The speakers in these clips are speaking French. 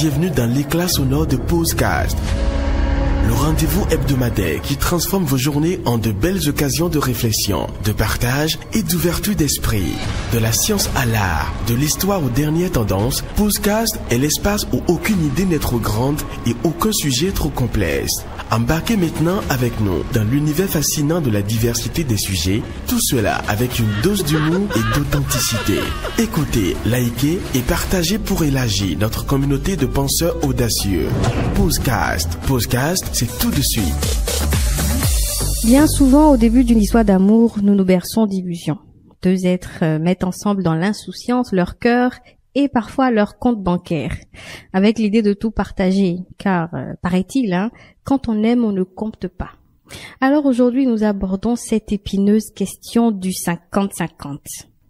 bienvenue dans l'éclat sonore de Posecast, le rendez-vous hebdomadaire qui transforme vos journées en de belles occasions de réflexion, de partage et d'ouverture d'esprit. De la science à l'art, de l'histoire aux dernières tendances, Posecast est l'espace où aucune idée n'est trop grande et aucun sujet trop complexe. Embarquez maintenant avec nous dans l'univers fascinant de la diversité des sujets, tout cela avec une dose d'humour et d'authenticité. Écoutez, likez et partagez pour élargir notre communauté de penseurs audacieux. Posecast. Posecast, c'est tout de suite. Bien souvent, au début d'une histoire d'amour, nous nous berçons d'illusions. Deux êtres mettent ensemble dans l'insouciance leur cœur et parfois leur compte bancaire, avec l'idée de tout partager, car, paraît-il, quand on aime, on ne compte pas. Alors aujourd'hui, nous abordons cette épineuse question du 50-50.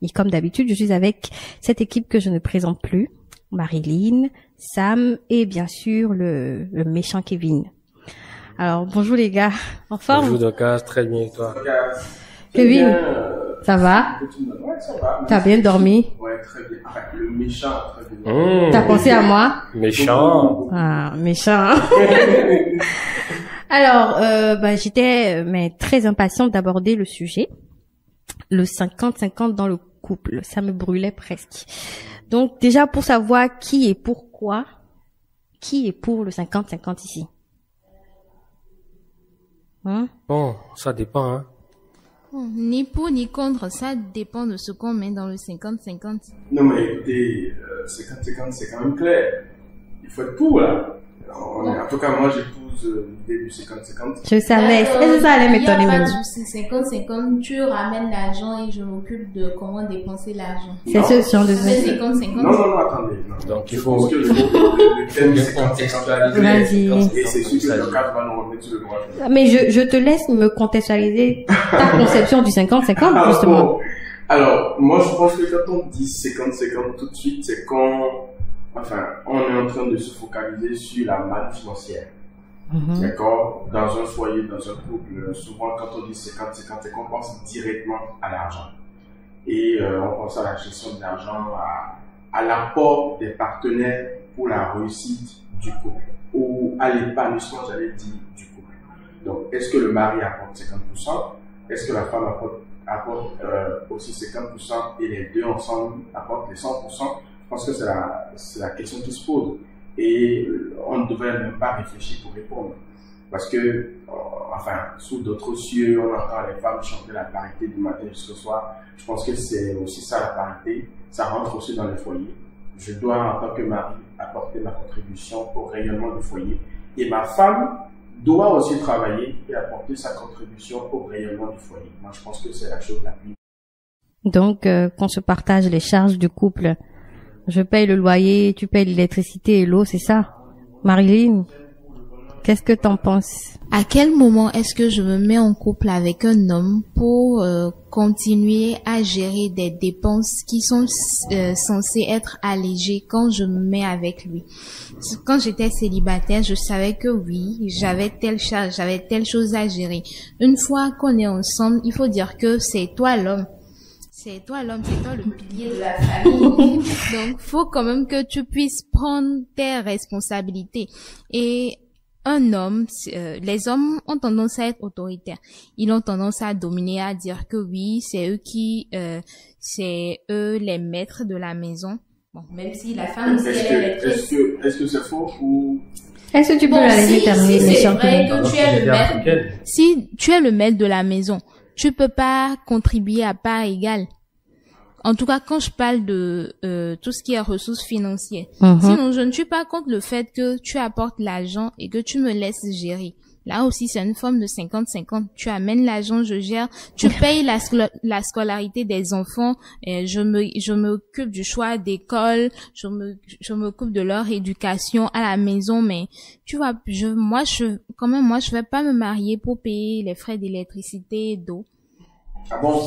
Et comme d'habitude, je suis avec cette équipe que je ne présente plus, Marilyn, Sam et bien sûr le méchant Kevin. Alors, bonjour les gars, en forme? Bonjour Docas, très bien et toi? Kevin, ça va? Ouais, ça va. T'as bien dormi? Ouais, très bien. Enfin, le méchant, très bien. T'as pensé à moi? Méchant. Ah, méchant. Alors, j'étais très impatiente d'aborder le sujet. Le 50-50 dans le couple. Ça me brûlait presque. Donc, déjà, pour savoir qui et pourquoi, qui est pour le 50-50 ici? Bon, ça dépend, hein. Ni pour ni contre, ça dépend de ce qu'on met dans le 50-50. Non, mais écoutez, 50-50, c'est quand même clair. Il faut être pour, là. En tout cas, moi, j'épouse l'idée du 50-50. Je savais. Est-ce que ça allait m'étonner Il n'y a pas même? de souci, 50-50, tu ramènes l'argent et je m'occupe de comment dépenser l'argent. C'est ce genre de... C'est 50-50. Non, attendez. Non. Donc, il Je faut pense que le thème bien 50-50. contextualiser. Vas-y. Et c'est sûr que le cadre va nous remettre sur le droit. Mais je te laisse me contextualiser ta conception du 50-50, justement. Bon. Alors, moi, je pense que quand on dit 50-50 tout de suite, c'est quand, on est en train de se focaliser sur la manne financière. D'accord? Dans un foyer, dans un couple, souvent quand on dit 50-50, c'est qu'on pense directement à l'argent. Et on pense à la gestion de l'argent, à l'apport des partenaires pour la réussite du couple, ou à l'épanouissement, j'allais dire, du couple. Donc, est-ce que le mari apporte 50%? Est-ce que la femme apporte aussi 50% et les deux ensemble apportent les 100%? Je pense que c'est la question qui se pose. Et on ne devrait même pas réfléchir pour répondre. Parce que, sous d'autres cieux, on entend les femmes chanter la parité du matin jusqu'au soir. Je pense que c'est aussi ça la parité. Ça rentre aussi dans le foyer. Je dois, en tant que mari, apporter ma contribution au rayonnement du foyer. Et ma femme doit aussi travailler et apporter sa contribution au rayonnement du foyer. Moi, je pense que c'est la chose la plus... Donc, qu'on se partage les charges du couple. Je paye le loyer, tu payes l'électricité et l'eau, c'est ça? Marilyn, qu'est-ce que t'en penses? À quel moment est-ce que je me mets en couple avec un homme pour continuer à gérer des dépenses qui sont censées être allégées quand je me mets avec lui? Quand j'étais célibataire, je savais que oui, j'avais telle charge, j'avais telle chose à gérer. Une fois qu'on est ensemble, il faut dire que c'est toi l'homme. C'est toi l'homme, c'est toi le pilier de la famille. Donc, faut quand même que tu puisses prendre tes responsabilités. Et un homme, les hommes ont tendance à être autoritaires. Ils ont tendance à dominer, à dire que oui, c'est eux les maîtres de la maison. Bon, même si la femme aussi elle est maîtresse. Est-ce que c'est faux ou... Est-ce que tu peux la laisser terminer, si c'est méchant? vrai que tu es le maître, si tu es le maître de la maison, tu peux pas contribuer à part égale. En tout cas, quand je parle de tout ce qui est ressources financières. Sinon, je ne suis pas contre le fait que tu apportes l'argent et que tu me laisses gérer. Là aussi, c'est une forme de 50-50. Tu amènes l'argent, je gère. Tu payes la scolarité des enfants. Je m'occupe du choix d'école. Je m'occupe de leur éducation à la maison. Mais tu vois, moi, je vais pas me marier pour payer les frais d'électricité et d'eau. Ah bon? Moi,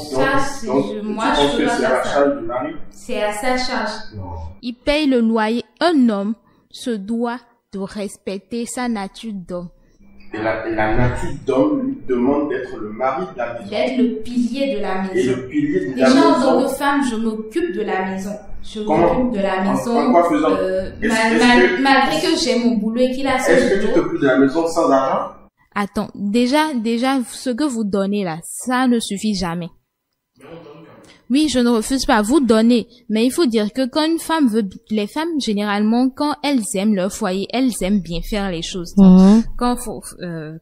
je pense que c'est à la charge du mari? C'est à sa charge. Non. Il paye le loyer. Un homme se doit de respecter sa nature d'homme. Et la nature d'homme lui demande d'être le mari de la maison. D'être le pilier de la maison. Et le pilier de la Déjà, maison. en tant que femme, je m'occupe de la maison. Je m'occupe de la maison. En quoi faisant? Malgré que j'ai mon boulot et qu'il a son Est-ce que tu t'occupes de la maison sans argent? Attends, déjà, ce que vous donnez là, ça ne suffit jamais. Oui, je ne refuse pas, vous donnez, mais il faut dire que quand une femme veut, les femmes généralement, quand elles aiment leur foyer, elles aiment bien faire les choses. Donc, quand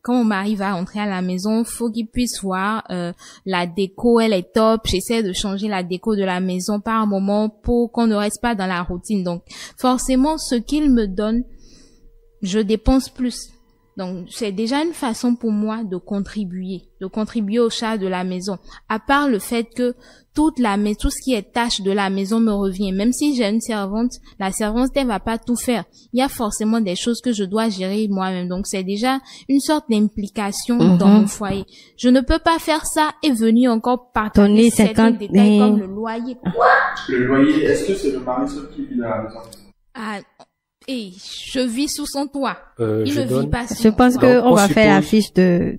mon mari va entrer à la maison, faut qu'il puisse voir la déco, elle est top. J'essaie de changer la déco de la maison par moment pour qu'on ne reste pas dans la routine. Donc, forcément, ce qu'il me donne, je dépense plus. Donc, c'est déjà une façon pour moi de contribuer au charge de la maison. À part le fait que tout ce qui est tâche de la maison me revient. Même si j'ai une servante, la servante, elle va pas tout faire. Il y a forcément des choses que je dois gérer moi-même. Donc, c'est déjà une sorte d'implication dans mon foyer. Je ne peux pas faire ça et venir encore partager certains détails comme le loyer. Le loyer, est-ce que c'est le mari seul qui vit dans la maison? Et je vis sous son toit. Il ne vit pas sous Je pense que on va faire la fiche de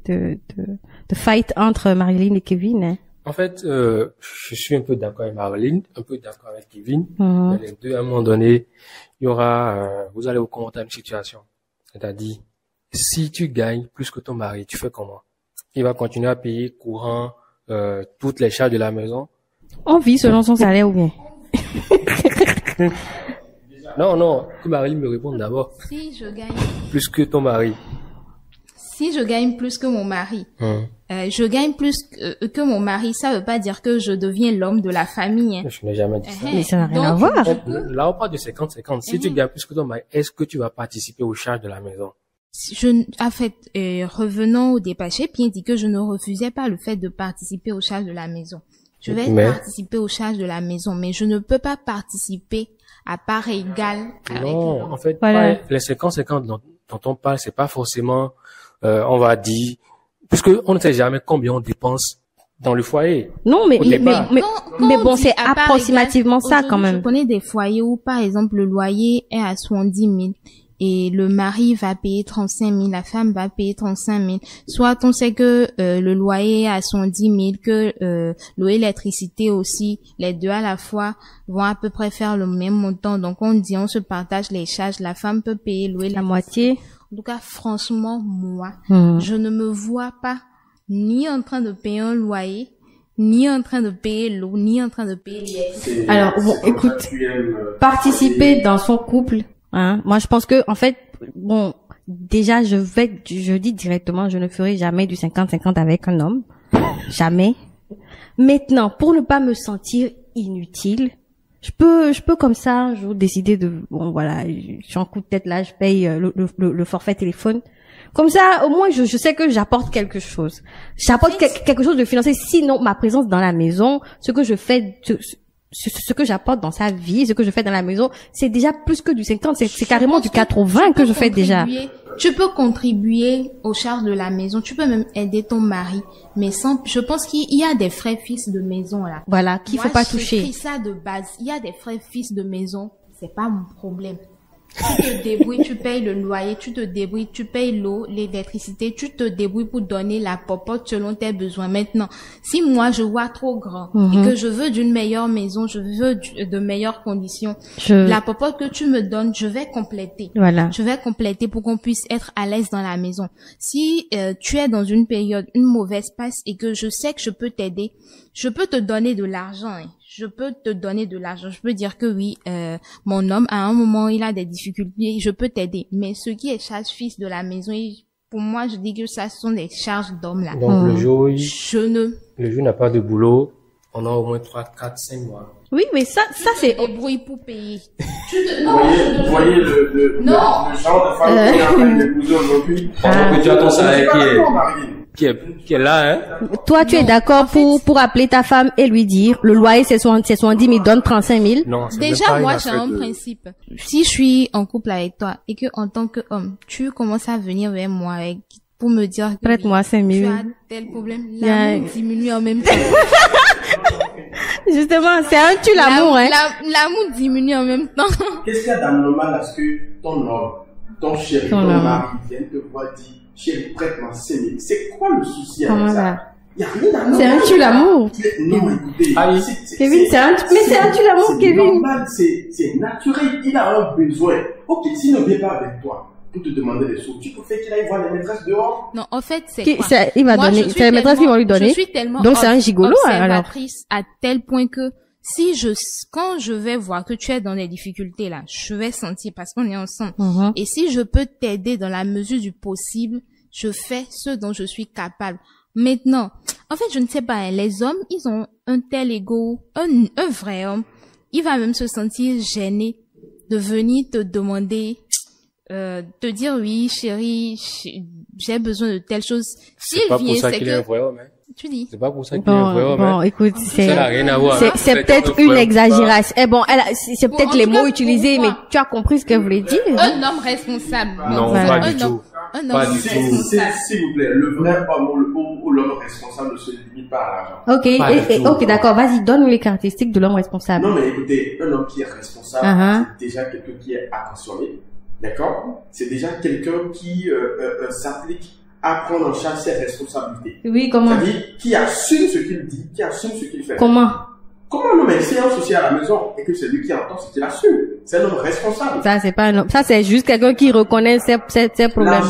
fight entre Marilyn et Kevin. Hein. En fait, je suis un peu d'accord avec Marilyn, un peu d'accord avec Kevin. Les deux, à un moment donné, il y aura, vous allez vous confronter à une situation. C'est-à-dire, si tu gagnes plus que ton mari, tu fais comment? Il va continuer à payer courant, toutes les charges de la maison. On vit selon son salaire ou bien? Non, que Marilyn me réponde d'abord. Si je gagne plus que ton mari. Si je gagne plus que mon mari, je gagne plus que mon mari, ça veut pas dire que je deviens l'homme de la famille. Hein. Je n'ai jamais dit ça. Mais ça n'a rien à voir. Là, on parle de 50-50. Si tu gagnes plus que ton mari, est-ce que tu vas participer aux charges de la maison? En fait, revenons au départ, j'ai bien dit que je ne refusais pas le fait de participer aux charges de la maison. Je vais participer aux charges de la maison, mais je ne peux pas participer à part égale. Non, en fait, voilà. Les 50-50 dont on parle, c'est pas forcément, on va dire, puisque on ne sait jamais combien on dépense dans le foyer. Non, mais bon, c'est approximativement ça quand même. Je connais des foyers où, par exemple, le loyer est à 70 000. Et le mari va payer 35 000, la femme va payer 35 000. Soit on sait que le loyer est à 70 000, que l'eau et l'électricité aussi, les deux à la fois vont à peu près faire le même montant. Donc on dit, on se partage les charges. La femme peut payer l'eau et la moitié. En tout cas, franchement, moi, je ne me vois pas ni en train de payer un loyer, ni en train de payer l'eau, ni en train de payer l'électricité. Alors, bon, écoute, participer dans son couple. Hein, moi, je pense que, en fait, bon, déjà, je dis directement, je ne ferai jamais du 50-50 avec un homme. Jamais. Maintenant, pour ne pas me sentir inutile, je peux comme ça, un jour, décider de, bon, voilà, je suis en coup de tête là, je paye le forfait téléphone. Comme ça, au moins, je sais que j'apporte quelque chose. J'apporte quelque chose de financier. Sinon, ma présence dans la maison, ce que je fais, ce que j'apporte dans sa vie, ce que je fais dans la maison, c'est déjà plus que du 50, c'est carrément du 80 que je fais déjà. Tu peux contribuer aux charges de la maison, tu peux même aider ton mari, mais je pense qu'il y a des frais fixes de maison là. Voilà, qu'il faut pas toucher. J'ai écrit ça de base, il y a des frais fixes de maison, c'est pas mon problème. Tu te débrouilles, tu payes le loyer, tu te débrouilles, tu payes l'eau, l'électricité, tu te débrouilles pour donner la popote selon tes besoins. Maintenant, si moi je vois trop grand et que je veux d'une meilleure maison, je veux de meilleures conditions, la popote que tu me donnes, je vais compléter. Voilà. Je vais compléter pour qu'on puisse être à l'aise dans la maison. Si tu es dans une période, une mauvaise passe et que je sais que je peux t'aider, je peux te donner de l'argent. Hein. Je peux te donner de l'argent. Je peux dire que oui, mon homme, à un moment, il a des difficultés, je peux t'aider. Mais ce qui est charge fixe de la maison, pour moi, je dis que ça ce sont des charges d'hommes là. Donc le jour, le jour n'a pas de boulot, on a au moins 3, 4, 5 mois. Oui, mais ça c'est... débrouille pour payer. Vous voyez le genre de femme qui est en train d'épouser aujourd'hui. Que tu as ton salaire qui est là, hein. Toi, tu es d'accord pour appeler ta femme et lui dire, le loyer c'est 70 000, donne 35 000. Non, c'est déjà, moi, j'ai un principe. Si je suis en couple avec toi et que en tant qu'homme, tu commences à venir vers moi pour me dire que prête-moi 5 000. Tu as tel problème, l'amour diminue en même temps. Justement, c'est un tue l'amour, hein. L'amour diminue en même temps. Qu'est-ce qu'il y a d'anormal à ce que ton homme, ton chéri, ton mari vienne te voir dire, chérie, prête-moi 5 000. C'est quoi le souci avec ça? Il n'y a rien d'amour. C'est un tue l'amour. Non, écoutez. Kevin, c'est un tue l'amour, Kevin. C'est normal, c'est naturel. Il a un besoin. Ok, s'il ne vient pas avec toi pour te demander des sous, tu peux faire qu'il aille voir les maîtresses dehors. Non, en fait, c'est quoi? Il va donner, c'est les maîtresses qui vont lui donner. Je suis tellement donc c'est un gigolo, alors. Observatrice à tel point que quand je vais voir que tu es dans des difficultés là, je vais sentir parce qu'on est ensemble. Et si je peux t'aider dans la mesure du possible, je fais ce dont je suis capable. Maintenant, en fait, je ne sais pas, hein, les hommes, ils ont un tel ego, un vrai homme, il va même se sentir gêné de venir te demander, te dire oui, chérie, j'ai besoin de telle chose. C'est pas pour ça qu'il est un vrai homme, hein. Tu dis. C'est pas pour ça qu'il est un vrai homme. Bon, écoute, ça n'a rien à voir. C'est peut-être une exagération. Eh bon, c'est peut-être les mots utilisés, mais tu as compris ce qu'elle voulait dire. Un homme responsable. Non, pas du tout. Pas du tout. S'il vous plaît, le vrai homme ou l'homme responsable ne se limite pas à l'argent. Ok, d'accord, vas-y, donne-nous les caractéristiques de l'homme responsable. Non, mais écoutez, un homme qui est responsable, c'est déjà quelqu'un qui est attentionné, d'accord? C'est déjà quelqu'un qui s'applique à prendre en charge ses responsabilités. Oui, comment? C'est-à-dire qui assume ce qu'il dit, qui assume ce qu'il fait. Comment? Non, mais c'est un souci à la maison et que c'est lui qui entend ce qu'il assume. C'est un homme responsable. Ça, c'est pas un homme. Ça, c'est juste quelqu'un qui reconnaît ses problèmes.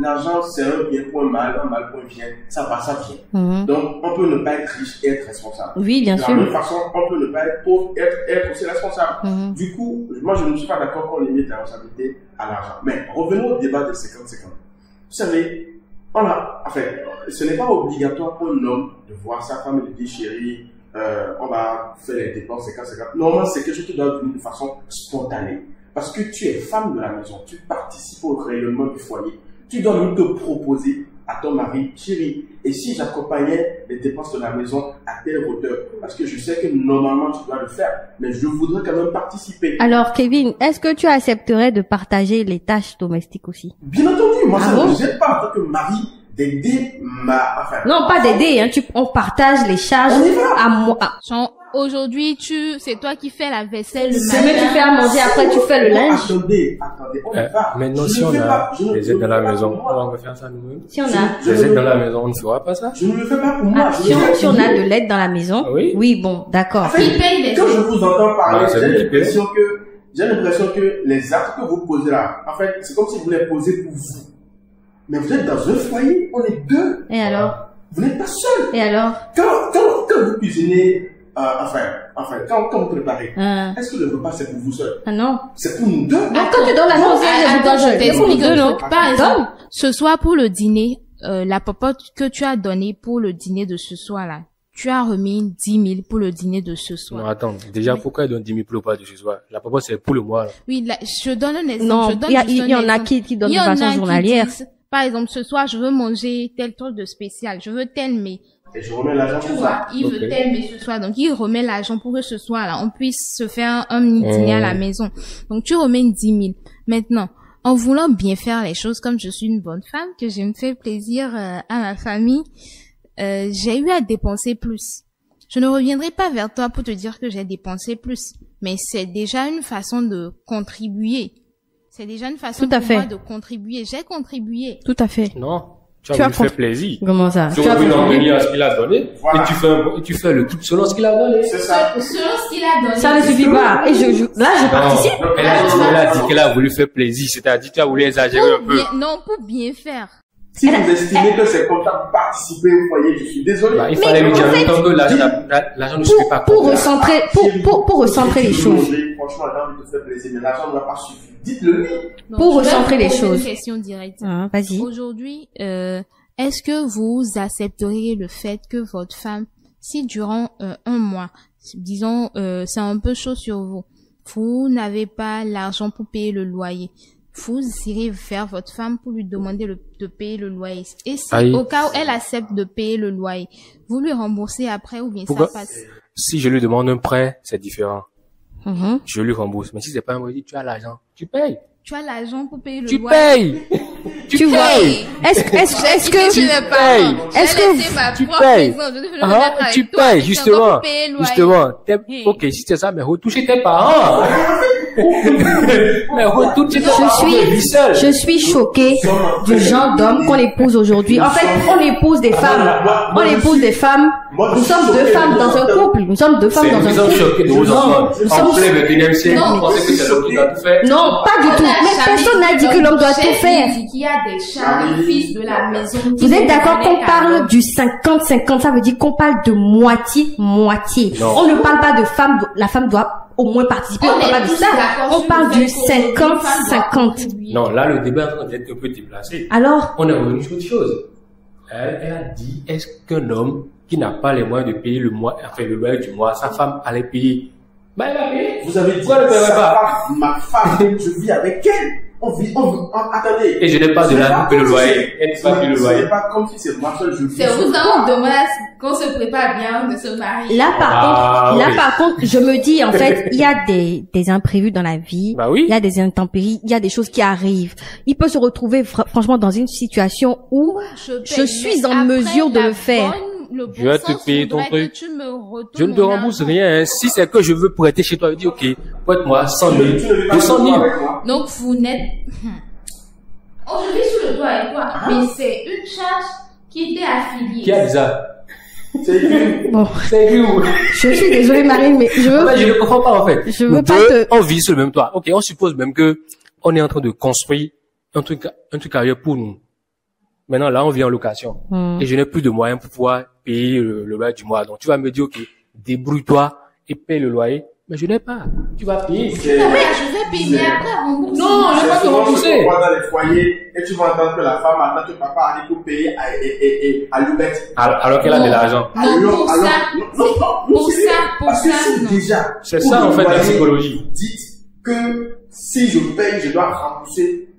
L'argent, c'est un bien pour un mal pour un bien. Ça va, ça vient. Donc, on peut ne pas être riche et être responsable. Oui, bien sûr. De la même façon, on peut ne pas être pauvre et être aussi responsable. Du coup, moi, je ne suis pas d'accord qu'on limite la responsabilité à l'argent. Mais revenons au débat de 50-50. Vous savez, ce n'est pas obligatoire pour un homme de voir sa femme et de dire chérie, on va faire les dépenses 50-50. Normalement, c'est quelque chose qui doit venir de façon spontanée. Parce que tu es femme de la maison, tu participes au rayonnement du foyer. Tu dois même te proposer à ton mari, chérie, et si j'accompagnais les dépenses de la maison à telle hauteur? Parce que je sais que normalement tu dois le faire, mais je voudrais quand même participer. Alors Kevin, est-ce que tu accepterais de partager les tâches domestiques aussi? Bien entendu, moi ça ne me gêne pas en tant que mari d'aider non, pas d'aider, hein, on partage les charges à moi. Aujourd'hui, c'est toi qui fais la vaisselle le matin. Mais tu fais à manger, après tu fais le linge. Attendez, on va. Maintenant, si on a les aides dans la maison, on va faire ça nous-mêmes. Si on a les aides dans la maison, on ne fera pas ça. Je ne le fais pas pour moi. Si on a de l'aide dans la maison, oui, bon, d'accord. Quand je vous entends parler, j'ai l'impression que les actes que vous posez là, en fait, c'est comme si vous les posez pour vous. Mais vous êtes dans un foyer, on est deux. Et alors? Vous n'êtes pas seul. Et alors? Quand vous cuisinez, quand vous préparez, est-ce que le repas c'est pour vous seul? Ah non. C'est pour nous deux. Quand tu donnes la je t'explique un truc. Par exemple, ce soir pour le dîner, la popote que tu as donnée pour le dîner de ce soir-là, tu as remis 10 000 pour le dîner de ce soir. Non, attends. Déjà, pourquoi elle donne 10 000 pour le repas de ce soir? La popote, c'est pour le mois, là. Oui, je donne un exemple. Non, il y en a qui donnent de façon journalière. Par exemple, ce soir, je veux manger tel truc de spécial. Je veux tel mais. Et je remets l'argent pour ça. Il veut tel mais ce soir. Donc, il remet l'argent pour que ce soir-là, on puisse se faire un mini dîner à la maison. Donc, tu remets 10 000. Maintenant, en voulant bien faire les choses comme je suis une bonne femme, que je me fais plaisir à ma famille, j'ai eu à dépenser plus. Je ne reviendrai pas vers toi pour te dire que j'ai dépensé plus. Mais c'est déjà une façon de contribuer. C'est déjà une façon pour moi de contribuer. J'ai contribué. Tout à fait. Non. Tu as voulu faire plaisir. Comment ça? Tu as voulu en venir à ce qu'il a donné. Voilà. Et tu fais le tout selon ce qu'il a donné. C'est ça. Selon ce qu'il a donné. Ça ne suffit pas. Et là, je participe. Elle a dit qu'elle a voulu faire plaisir. C'est-à-dire, tu as voulu exagérer un peu. Non, pour bien faire. Si vous estimez que c'est comme ça pour participer au foyer, je suis désolé. Il fallait lui dire en même temps que l'argent ne suffit pas. Pour recentrer les choses. Franchement, j'ai envie de faire plaisir, mais l'argent ne va pas suffire. Dites-le lui. Pour recentrer les choses. Une question directe. Vas-y. Aujourd'hui, est-ce que vous accepteriez le fait que votre femme, si durant un mois, disons, c'est un peu chaud sur vous, vous n'avez pas l'argent pour payer le loyer, vous irez vers votre femme pour lui demander de payer le loyer. Et si, au cas où elle accepte de payer le loyer, vous lui remboursez après ou bien ça passe? Si je lui demande un prêt, c'est différent. Je lui rembourse. Mais si c'est pas un prêt, tu as l'argent, tu payes. Tu as l'argent pour payer le loyer. Tu vois. Est-ce que tu payes? Est-ce que tu payes? Tu payes, justement. Ok, si c'est ça, mais retoucher tes parents. Je suis choquée du genre d'homme qu'on épouse aujourd'hui. En fait, on épouse des femmes. On épouse des femmes. Nous sommes deux femmes dans un couple. Nous sommes deux femmes dans un couple. Non, pas du tout. Mais personne n'a dit que l'homme doit tout faire. Il y a des chats, des fils de la maison. Vous êtes d'accord qu'on parle du 50-50? Ça veut dire qu'on parle de moitié-moitié. On ne parle pas de femme. La femme doit au moins participer. On ne parle pas de ça. On parle du 50-50. Non, là, le débat est un peu déplacé. Alors? On est revenu sur autre chose. Elle a dit, est-ce qu'un homme qui n'a pas les moyens de payer le loyer du mois, sa femme allait payer? Bah, elle va payer. Vous avez dit, pourquoi elle ne paierait pas? Ma femme, je vis avec elle. Attendez. Et je n'ai pas de l'argent que le loyer. Elle pas que le loyer. C'est pas comme si c'est moi seul, je vis. C'est aux hommes demain qu'on se prépare bien de se marier. Là, par contre, je me dis, en fait, il y a des imprévus dans la vie. Bah oui. Il y a des intempéries, il y a des choses qui arrivent. Il peut se retrouver, franchement, dans une situation où je suis en mesure de le faire. Je vais te payer ton truc. Je ne te rembourse rien. Hein. Si c'est que je veux prêter chez toi, je dis, ok, prête-moi 100 000, 200 000. Donc, vous n'êtes... Je vis sous le toit avec toi, mais c'est une charge qui t'est affiliée. Qui a dit ça? C'est écrit. Bon. C'est écrit où? Je suis désolée, Marine, mais je ne comprends pas, en fait. Je veux pas te... On vit sur le même toit. Ok, on suppose même que on est en train de construire un truc ailleurs pour nous. Maintenant, là, on vit en location. Et je n'ai plus de moyens pour pouvoir payer le loyer du mois. Donc, tu vas me dire, ok, débrouille-toi et paye le loyer. Mais je n'ai pas. Tu vas payer. Non, mais je vais payer, mais après, rembourser. Non, je ne vais pas te rembourser. Tu vas dans les foyers et tu vas entendre que la femme attend que papa arrive pour payer à l'oubette. Alors qu'elle a de l'argent. Non, pour ça, déjà. C'est ça, en fait, la psychologie. Dites que si je paye, je dois rembourser.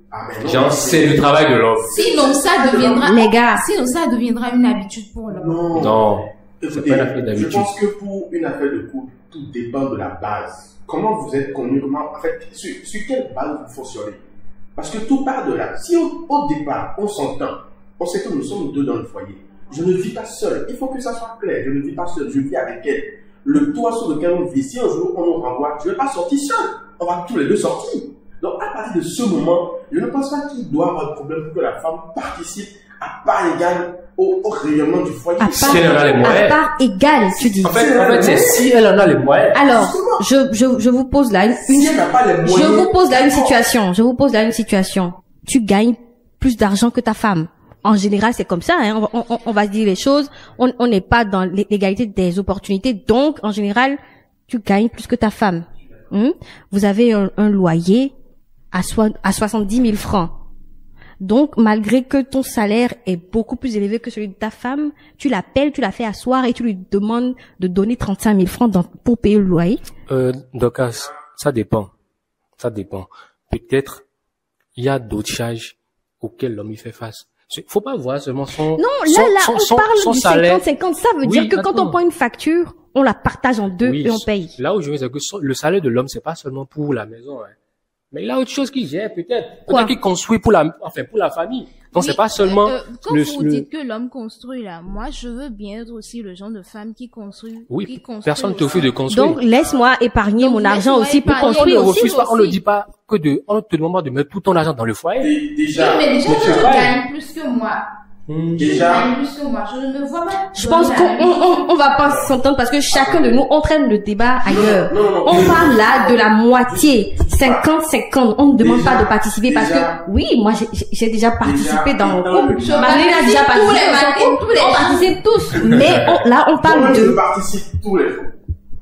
Genre, c'est le travail de l'homme. Sinon, ça deviendra, les gars. Sinon, ça deviendra une habitude pour l'homme. Non. C'est pas une affaire d'habitude. Je pense que pour une affaire de couple, tout dépend de la base. Comment vous êtes connu, en fait, sur quelle base vous fonctionnez? Parce que tout part de là. Si au départ, on s'entend, on sait que nous sommes deux dans le foyer. Je ne vis pas seul. Il faut que ça soit clair. Je ne vis pas seul. Je vis avec elle. Le toit sur lequel on vit, si un jour on nous renvoie, je ne vais pas sortir seul. On va tous les deux sortir. Donc, à partir de ce moment, je ne pense pas qu'il doit y avoir de problème pour que la femme participe à part égale au rayonnement du foyer. Si elle en a les moyens. À part égale, tu dis. En fait, c'est si elle en a les moyens. Alors, je vous pose là si elle n'a pas les moyens. Je vous pose là une situation. Tu gagnes plus d'argent que ta femme. En général, c'est comme ça, hein. On va se dire les choses. On n'est pas dans l'égalité des opportunités. Donc, en général, tu gagnes plus que ta femme. Vous avez un loyer à 70 000 francs. Donc, malgré que ton salaire est beaucoup plus élevé que celui de ta femme, tu l'appelles, tu la fais asseoir et tu lui demandes de donner 35 000 francs pour payer le loyer. Donc, ça dépend. Ça dépend. Peut-être, il y a d'autres charges auxquelles l'homme y fait face. Faut pas voir seulement son Non, on parle du salaire. 50-50. Ça veut dire que quand on prend une facture, on la partage en deux et on paye. Là où je veux dire que le salaire de l'homme, c'est pas seulement pour la maison, hein. Mais il a autre chose qu'il gère, peut-être. Peut-être qu'il construit pour la famille. Donc, c'est pas seulement quand vous dites que l'homme construit, là, moi, je veux bien être aussi le genre de femme qui construit. Oui, qui construit personne ne te refuse de construire. Donc, laisse-moi épargner mon argent aussi pour construire. On ne refuse pas, on ne dit pas on ne te demande pas de mettre tout ton argent dans le foyer. Déjà. Mais déjà, tu gagnes plus que moi. Déjà. Plus que moi. Je ne me vois pas. Je pense qu'on va pas s'entendre parce que chacun de nous entraîne le débat ailleurs. Non. On parle là de la moitié. 50-50. On ne demande pas de participer parce que, oui, moi, j'ai déjà participé dans mon couple. Marine a déjà participé. On participe tous. Mais là, on parle de... On participe tous les jours.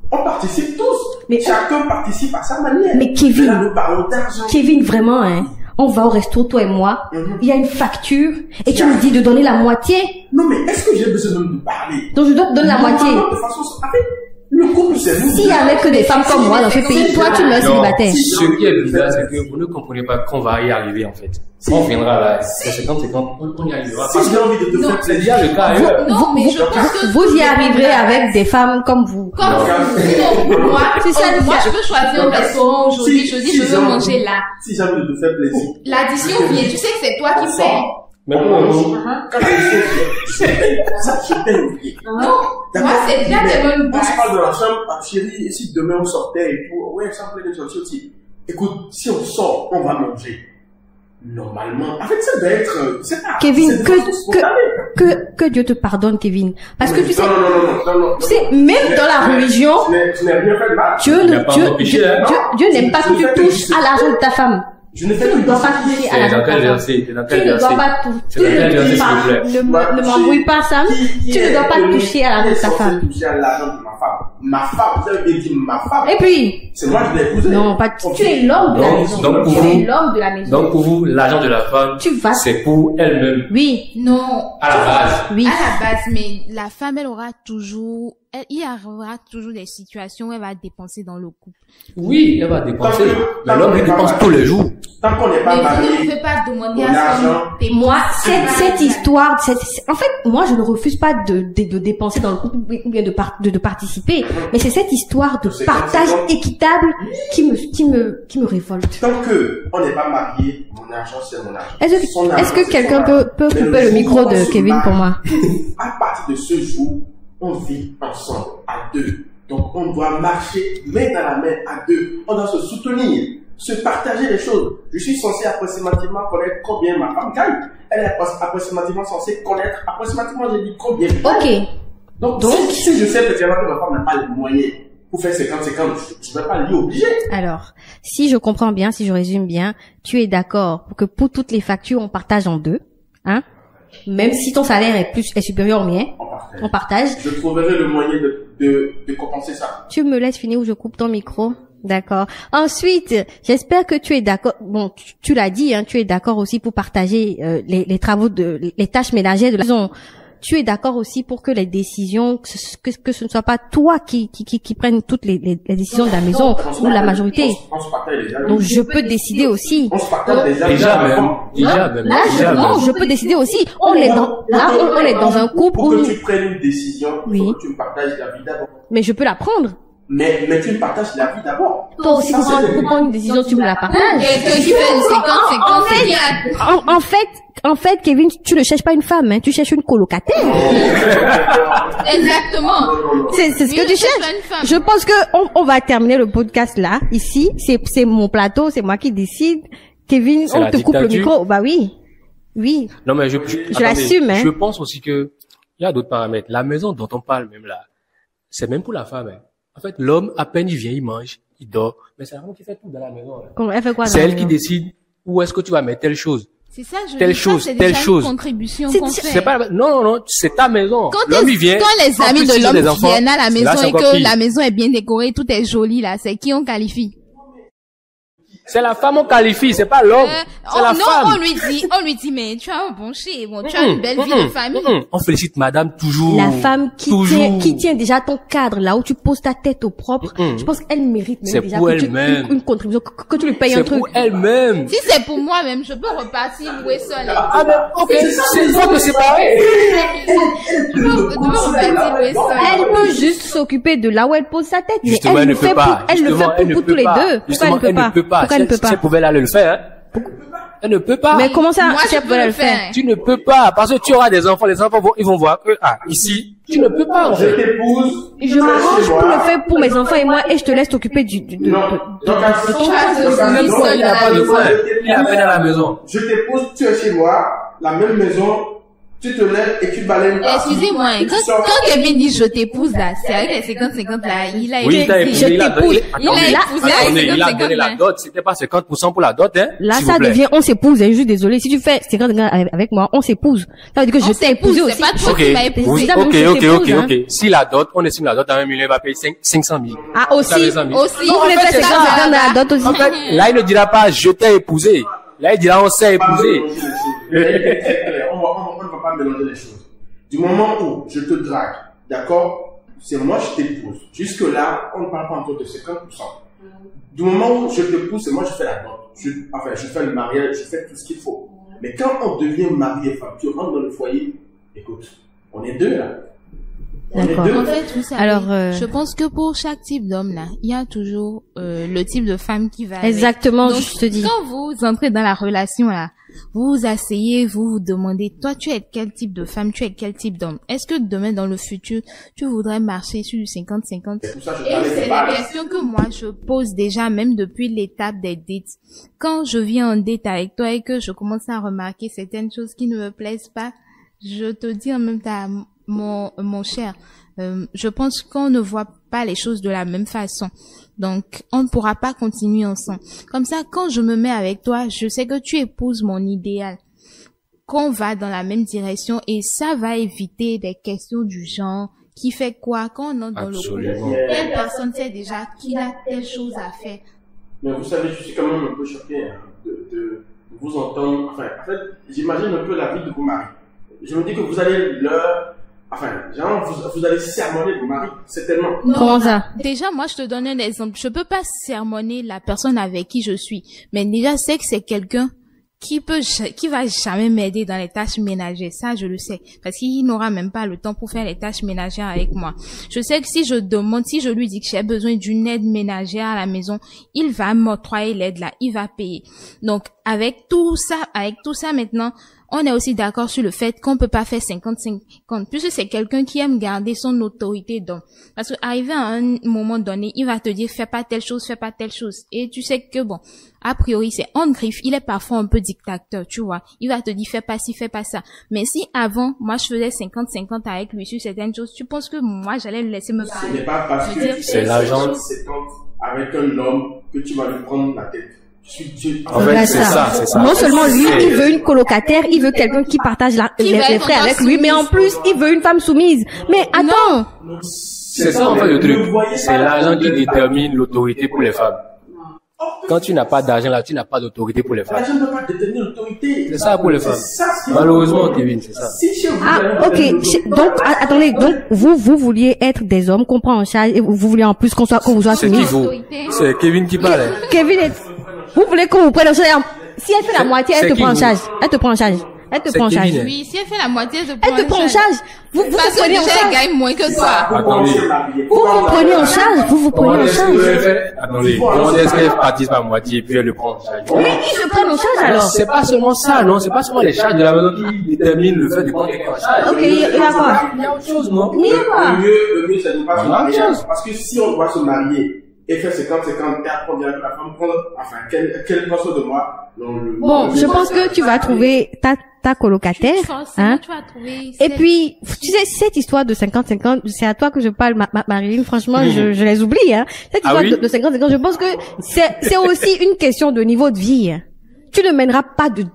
On participe tous. Mais chacun participe à sa manière. Mais Kevin. Là, nous parlons d'argent. Kevin, vraiment, hein. On va au resto, toi et moi. Il y a une facture et tu me dis de donner la moitié. Non, mais est-ce que j'ai besoin de parler? Donc je dois te donner la moitié. De façon, en fait, le couple, c'est nous. S'il y avait que des femmes comme moi dans ce pays, toi tu me célibataire. Ce qui est bizarre, c'est que vous ne comprenez pas qu'on va y arriver, en fait. On viendra là, c'est 50-50, on y arrivera. Si j'ai envie de te faire c'est déjà le cas ailleurs. Non, mais je pense que vous y arriverez avec des femmes comme vous. Comme sinon, moi, je peux choisir un restaurant aujourd'hui, je dis, je veux manger là. Si j'ai envie de te faire plaisir. L'addition vient, tu sais que c'est toi qui paye. Mais pour nous, quand je t'ai oublié. Non, moi, c'est déjà des bonnes On bases. se parle de la chambre, chérie, et si demain on sortait et tout, ouais, ça me plaît de sortir aussi. écoute, si on sort, on va manger. Normalement, en fait, ça doit être, Kevin, que Dieu te pardonne, Kevin. Parce que tu sais, non. Tu sais, même dans la religion, je n'ai rien fait de mal. Dieu n'aime pas que tu touches à l'argent de ta femme. Je ne fais Tu ne dois pas toucher à l'argent de ta femme. Tu ne dois pas toucher. Ne m'embrouille pas, Sam. Tu ne dois pas toucher à l'argent de ta femme. Toucher à l'argent de ma femme. Ma femme, vous avez bien dit ma femme. Et puis, c'est moi qui l'ai épousée. non, pas tu es l'homme de la maison. Donc, tu es l'homme de la maison. Donc pour vous, l'argent de la femme, c'est pour elle-même. Oui. Non. À la base. Oui. À la base, mais la femme, elle aura toujours, il y aura toujours des situations où elle va dépenser dans le couple. Oui, elle va dépenser. Mais l'homme, il dépense tous les jours. Tant qu'on n'est pas marié. Mais vous ne pouvez pas demander à ce que moi, cette histoire, en fait, moi, je ne refuse pas de dépenser dans le couple ou bien de participer. Mais c'est cette histoire de partage équitable qui me révolte. Tant que on n'est pas marié, mon argent, c'est mon argent. Est-ce que quelqu'un peut couper le micro de Kevin pour moi? À partir de ce jour, on vit ensemble, à deux. Donc, on doit marcher main dans la main à deux. On doit se soutenir, se partager les choses. Je suis censé approximativement connaître combien ma femme gagne. Elle est approximativement censée connaître approximativement, j'ai dit combien. Ok. Donc si je sais effectivement que ma femme n'a pas les moyens pour faire 50-50, je ne vais pas l'y obliger. Alors, si je comprends bien, si je résume bien, tu es d'accord pour que pour toutes les factures, on partage en deux, hein? Même si ton salaire est supérieur au mien, on partage. Je trouverai le moyen de compenser ça. Tu me laisses finir ou je coupe ton micro? D'accord. Ensuite, j'espère que tu es d'accord. Bon, tu l'as dit, hein, tu es d'accord aussi pour partager les travaux les tâches ménagères de la maison. Tu es d'accord aussi pour que les décisions, que ce ne soit pas toi qui prennent toutes les décisions de la maison ou la majorité. Donc je peux décider aussi. Déjà même. Non, je peux décider aussi. On est dans un couple où pour que tu prennes une décision, il faut que tu me partages la vie d'abord. Mais je peux la prendre. Mais tu me partages la vie d'abord. Toi aussi, pour prendre une décision, tu me la partages. En fait, Kevin, tu ne cherches pas une femme, hein, tu cherches une colocataire. Exactement. C'est ce que tu cherches. Je pense que on va terminer le podcast là, ici. C'est mon plateau, c'est moi qui décide. Kevin, on te coupe le micro. Bah oui. Oui. Non, mais je l'assume, hein. Je pense aussi que il y a d'autres paramètres. La maison dont on parle même là, c'est même pour la femme, hein. En fait, l'homme, à peine il vient, il mange, il dort. Mais c'est la femme qui fait tout dans la maison. Elle fait quoi? C'est elle qui décide où est-ce que tu vas mettre telle chose. C'est ça, telle chose. Une contribution qu'on fait. C'est pas, non, c'est ta maison. L'homme, il vient. Quand les amis de l'homme viennent à la maison et que la maison est bien décorée, tout est joli là, c'est qui on qualifie? C'est la femme on qualifie, c'est pas l'homme. C'est la femme. On lui dit, mais tu as un bon chez, bon, tu as une belle vie de famille. On félicite madame toujours. La femme qui tient déjà ton cadre, là où tu poses ta tête au propre, je pense qu'elle mérite même déjà une contribution, que tu lui payes un truc. C'est pour elle-même. Si c'est pour moi-même, je peux repartir louer seul. Ah ben, ok, c'est une fois que c'est pareil. Elle peut juste s'occuper de là où elle pose sa tête. Justement, elle ne peut pas. Elle le fait pour tous les deux. Justement, elle ne peut pas. Elle ne peut pas. Si elle pouvait là le faire, hein. Elle ne peut pas. Mais comment ça, moi, si elle pouvait le faire? Tu ne peux pas, parce que tu auras des enfants, les enfants ils vont voir que, ici, tu ne peux pas, en fait. Je t'épouse. Je m'arrange pour le faire pour mes enfants et moi, et je te laisse t'occuper Il n'a pas de frère. Il est à peine à la maison. Je t'épouse, tu es chez moi, la même maison, tu te lèves et tu balayes. Excusez-moi, quand Kevin dit je t'épouse là, c'est avec les 50-50 là, il a donné la dot, c'était pas 50% pour la dot, hein. Là, ça devient on s'épouse, je suis désolée. Si tu fais 50 avec moi, on s'épouse. Ça veut dire que je t'ai épousé aussi. C'est pas toi qui m'as épousé. Ok. Si la dot, on estime la dot à 1 million, il va payer 500 000. Ah, aussi. On les fait 50 dans la dot aussi. En fait, là, il ne dira pas je t'ai épousé. Là, il dira on s'est épousé. On ne va pas mélanger les choses. Du moment où je te drague, d'accord, c'est moi je t'épouse. Jusque-là, on ne parle pas encore de 50%. Du moment où je t'épouse, c'est moi je fais la dot. Je fais le mariage, je fais tout ce qu'il faut. Mais quand on devient mari et femme, tu rentres dans le foyer, écoute, on est deux là. D'accord. En fait, vous savez, je pense que pour chaque type d'homme là, il y a toujours le type de femme qui va. Exactement, donc, je te dis. Quand vous entrez dans la relation là, Vous vous asseyez, vous vous demandez, toi, tu es quel type de femme, tu es quel type d'homme? Est-ce que demain, dans le futur, tu voudrais marcher sur du 50-50? Et c'est des questions que moi, je pose déjà, même depuis l'étape des dates. Quand je viens en date avec toi et que je commence à remarquer certaines choses qui ne me plaisent pas, je te dis en même temps, mon cher, je pense qu'on ne voit pas les choses de la même façon. Donc, on ne pourra pas continuer ensemble. Comme ça, quand je me mets avec toi, je sais que tu épouses mon idéal, qu'on va dans la même direction et ça va éviter des questions du genre, qui fait quoi, quand on entre dans le couple. Telle personne sait déjà qu'il a telle chose à faire. Mais vous savez, je suis quand même un peu choqué de vous entendre. Enfin, en fait, j'imagine un peu la vie de vos maris. Je me dis que vous allez vous allez sermonner vos maris, certainement. Non, comment ça? Déjà, moi, je te donne un exemple. Je peux pas sermonner la personne avec qui je suis. Mais déjà, c'est que c'est quelqu'un qui va jamais m'aider dans les tâches ménagères. Ça, je le sais. Parce qu'il n'aura même pas le temps pour faire les tâches ménagères avec moi. Je sais que si je lui dis que j'ai besoin d'une aide ménagère à la maison, il va m'octroyer l'aide là. Il va payer. Donc, avec tout ça maintenant, on est aussi d'accord sur le fait qu'on peut pas faire 50-50, puisque c'est quelqu'un qui aime garder son autorité d'homme. Parce que arrivé à un moment donné, il va te dire fais pas telle chose. Et tu sais que bon, a priori c'est on griffe, il est parfois un peu dictateur, tu vois. Il va te dire fais pas ci, fais pas ça. Mais si avant, moi je faisais 50-50 avec lui sur certaines choses, tu penses que moi j'allais le laisser me parler? Ce n'est pas parce que c'est l'argent 50 avec un homme que tu vas lui prendre la tête. En fait, c'est ça. Non seulement lui, il veut une colocataire, il veut quelqu'un qui partage les frais avec lui, mais en plus, il veut une femme soumise. Mais attends! C'est ça, en fait, le truc. C'est l'argent qui détermine l'autorité pour les femmes. Quand tu n'as pas d'argent là, tu n'as pas d'autorité pour les femmes. L'argent ne peut pas déterminer l'autorité. C'est ça pour les femmes. Malheureusement, Kevin, c'est ça. Ah, ok. Donc, attendez. Donc, vous vouliez être des hommes qu'on prend en charge et vous vouliez en plus qu'on vous soit soumis. C'est qui vous? C'est Kevin qui parle. Kevin vous voulez qu'on vous prenne en charge? Si elle fait la moitié, elle te prend en charge. Elle te prend en charge. Oui, si elle fait la moitié, elle te prend en charge. Vous prenez en charge. Elle gagne moins que toi. Attendez. Vous prenez en charge. Vous prenez en charge. Attendez. Comment est-ce qu'elle participe à moitié et puis elle le prend en charge? Mais ils se prennent en charge alors. C'est pas seulement ça, non. C'est pas seulement les charges de la maison qui déterminent le fait de prendre quelqu'un en charge. Ok, il y a quoi? Il y a autre chose, non? Mais il y a quoi? Le mieux, c'est de ne pas se marier. Parce que si on doit se marier, et faire 50-50, et après, bien la femme prendre, enfin, quelle pense de moi? Bon, je pense que tu vas trouver ta colocataire, hein. Et puis, tu sais, cette histoire de 50-50, c'est à toi que je parle, Marilyn, franchement, je les oublie, hein. Cette histoire de 50-50, je pense que c'est aussi une question de niveau de vie. Tu ne mèneras pas de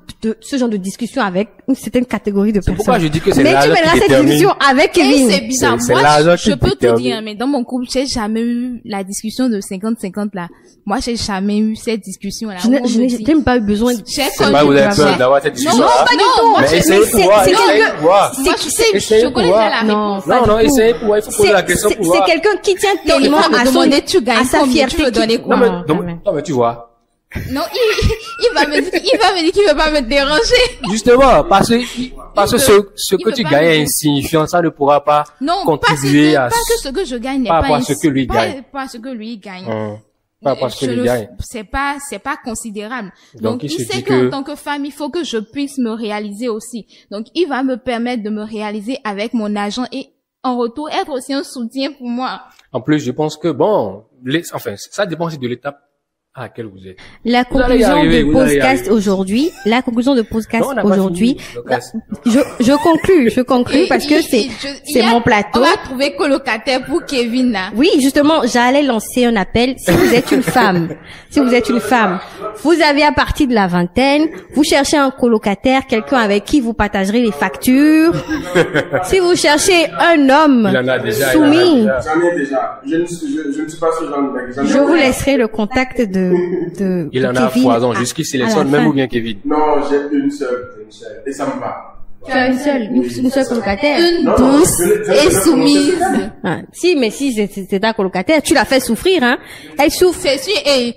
ce genre de discussion avec une certaine catégorie de personnes. Pourquoi je dis que c'est mais tu mèneras cette discussion avec Kevin. C'est bizarre. Moi, je peux te dire, mais dans mon couple, j'ai jamais eu la discussion de 50-50 là. Moi, j'ai jamais eu cette discussion là. Je n'ai même pas eu besoin de... C'est pas vous avez peur d'avoir cette discussion. Non, pas du tout. Mais essayez pour voir. Je connais déjà la réponse. Non, essayez pour voir. Il faut poser la question pour voir. C'est quelqu'un qui tient tellement à sa fierté. Non, mais tu vois. Non, il va me dire qu'il veut pas me déranger. Justement, parce que ce que tu gagnes est insignifiant, ça ne pourra pas contribuer à... Pas que ce que je gagne n'est pas ce que lui gagne. Pas ce que lui gagne. Pas parce que lui gagne. C'est pas considérable. Donc il sait qu'en tant que femme, il faut que je puisse me réaliser aussi. Donc il va me permettre de me réaliser avec mon argent et en retour être aussi un soutien pour moi. En plus, je pense que ça dépend aussi de l'étape à laquelle vous êtes. La conclusion de podcast aujourd'hui, je conclus parce que c'est mon plateau. On va trouver colocataire pour Kevin là. Oui, justement, j'allais lancer un appel. Si vous êtes une femme, vous avez à partir de la vingtaine, vous cherchez un colocataire, quelqu'un avec qui vous partagerez les factures. Si vous cherchez un homme soumis, j'en ai déjà. Je ne suis pas ce genre de mec. Je vous laisserai le contact de il en a foison. Jusqu'ici, les seuls, même ou bien Kevin? Non, j'ai une seule. Et ça me va. Tu as une seule colocataire. Une douce et soumise. Si, mais si c'est ta colocataire, tu la fais souffrir, hein. Elle souffre. C'est sûr, et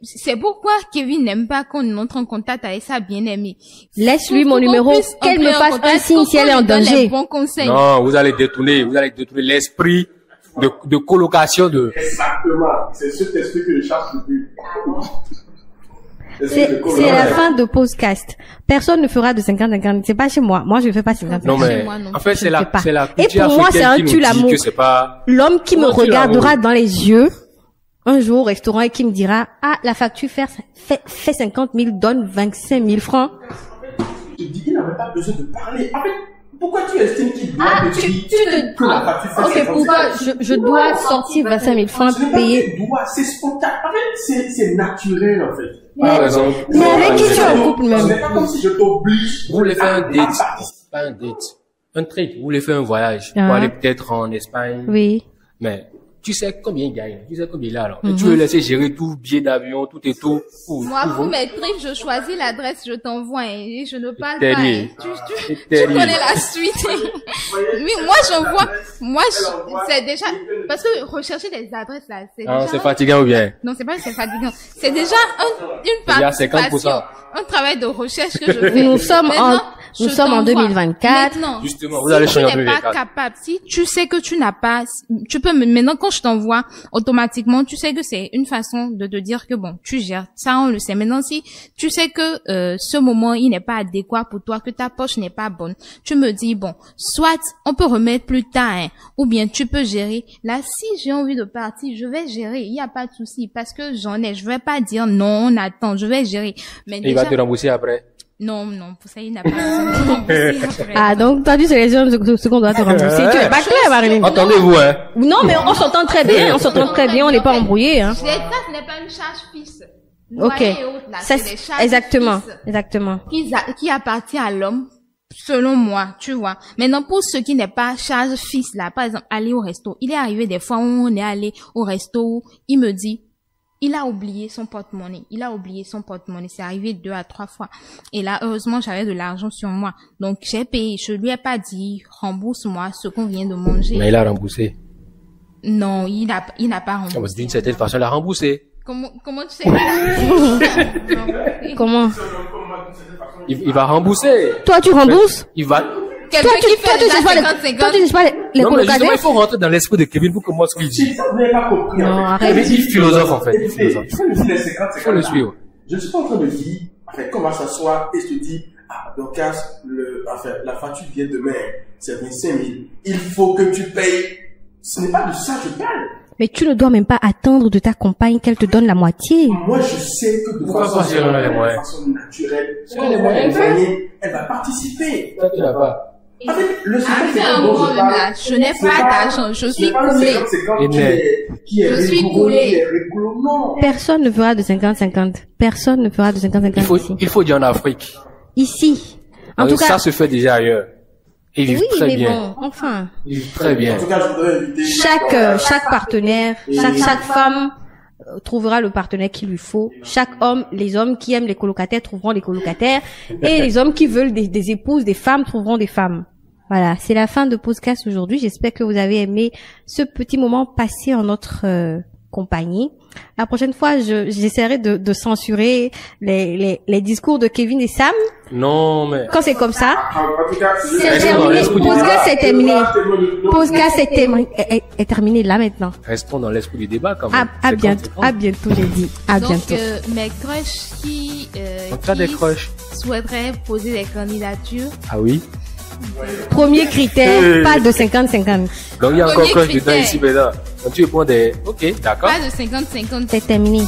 c'est pourquoi Kevin n'aime pas qu'on entre en contact avec sa bien-aimée. Laisse-lui mon numéro, qu'elle me fasse un signe si elle est en danger. Non, vous allez détourner l'esprit de colocation de... Exactement. C'est cet esprit que je cherche depuis. C'est la fin de podcast. Personne ne fera de 50-50. C'est pas chez moi. Moi, je ne fais pas 50-50. Non, mais, en fait, c'est la et pour moi, c'est un tue l'amour. L'homme qui me regardera dans les yeux, un jour au restaurant et qui me dira, ah, la facture fait 50 000, donne 25 000 francs. Je dis qu'il n'avait pas besoin de parler. En fait, pourquoi tu estimes qu'il doit que la facture fait 50 000? Ok, pourquoi je dois sortir 25 000 francs payer? C'est spontané. En fait, c'est naturel, en fait. Mais avec qui tu es en couple même? Ce n'est pas comme si je t'oblige. Vous voulez faire un date. Pas un date. Un trade. Vous voulez faire un voyage. Pour aller peut-être en Espagne. Oui. Mais, tu sais combien il gagne, tu sais combien il a alors. Et tu veux laisser gérer tout, billet d'avion, tout et tout. Moi, pour mes trucs, je choisis l'adresse, je t'envoie et je ne parle pas. Tu connais la suite. Oui, c'est déjà, parce que rechercher des adresses là, c'est déjà. C'est fatigant ou bien? Non, c'est fatigant. C'est déjà une participation, un travail de recherche que je fais. Nous sommes en 2024. Maintenant, justement, vous allez changer en 2024. Si tu n'es pas capable, si tu sais que tu n'as pas, tu peux, maintenant quand je t'envoie, automatiquement, tu sais que c'est une façon de te dire que bon, tu gères. Ça, on le sait. Maintenant, si tu sais que ce moment, il n'est pas adéquat pour toi, que ta poche n'est pas bonne, tu me dis, bon, soit on peut remettre plus tard, hein, ou bien tu peux gérer. Là, si j'ai envie de partir, je vais gérer. Il n'y a pas de souci parce que j'en ai. Je vais pas dire non, on attend, je vais gérer. Mais il va te rembourser après. Non, pour ça, il n'a pas besoin de rembourser après. Ah, donc, t'as dit, c'est les gens ce qu'on doit te rembourser. Tu es pas clair, Marilyn. Entendez-vous, hein? Non, mais on s'entend très bien, on n'est pas embrouillés, hein. Ça, ce n'est pas une charge fixe. Ok. Ça, exactement. Qui appartient à l'homme, selon moi, tu vois. Maintenant, pour ce qui n'est pas charge fixe, là, par exemple, aller au resto. Il est arrivé des fois où on est allé au resto où il me dit, il a oublié son porte-monnaie. C'est arrivé 2 à 3 fois. Et là, heureusement, j'avais de l'argent sur moi. Donc, j'ai payé. Je lui ai pas dit, rembourse-moi ce qu'on vient de manger. Mais il a remboursé. Non, il n'a pas remboursé. D'une certaine façon, il a remboursé. Comment tu sais qu'il a remboursé? Comment? Il va rembourser. Toi, tu rembourses? Il va. Quelqu'un qui fait déjà 50-50. Toi, tu ne sais pas les colocataires? Il faut rentrer dans l'esprit de Kevin pour que moi, ce qu'il dit. Vous n'avez pas compris. Non, arrête. Il est philosophe, en fait. Il faut le suivre. Je ne suis pas en train de dire, en fait, qu'on va s'asseoir et se dire, ah, Dorcas, la facture vient demain, c'est 25 000. Il faut que tu payes. Ce n'est pas de ça que je parle. Mais tu ne dois même pas attendre de ta compagne qu'elle te donne la moitié. Moi, je sais que de façon naturelle, elle va participer. Toi, tu n'as pas. Je n'ai pas d'argent, je suis coulée. Je suis coulée. Personne ne fera de 50-50. Personne ne fera de 50-50. Il faut dire en Afrique. Ici. En tout cas. Ça se fait déjà ailleurs. Ils vivent très bien. Bon, enfin. Ils vivent très bien. En tout cas, je voudrais inviter chaque partenaire, chaque femme trouvera le partenaire qu'il lui faut. Chaque homme, les hommes qui aiment les colocataires trouveront les colocataires. Et les hommes qui veulent des épouses, des femmes trouveront des femmes. Voilà, c'est la fin de podcast aujourd'hui. J'espère que vous avez aimé ce petit moment passé en notre compagnie. La prochaine fois, j'essaierai de censurer les discours de Kevin et Sam. Non, mais... Quand c'est comme ça, en tout cas, c'est terminé. Podcast est terminé. Podcast est terminé là maintenant. Restons dans l'esprit du débat quand même. À bientôt, j'ai dit. À bientôt. Donc, mes crushs qui souhaiteraient poser des candidatures. Ah oui? Premier critère, pas de 50-50. Donc il y a encore crush dedans ici, maintenant. Donc tu prends des... Ok, d'accord. Pas de 50-50. C'est terminé.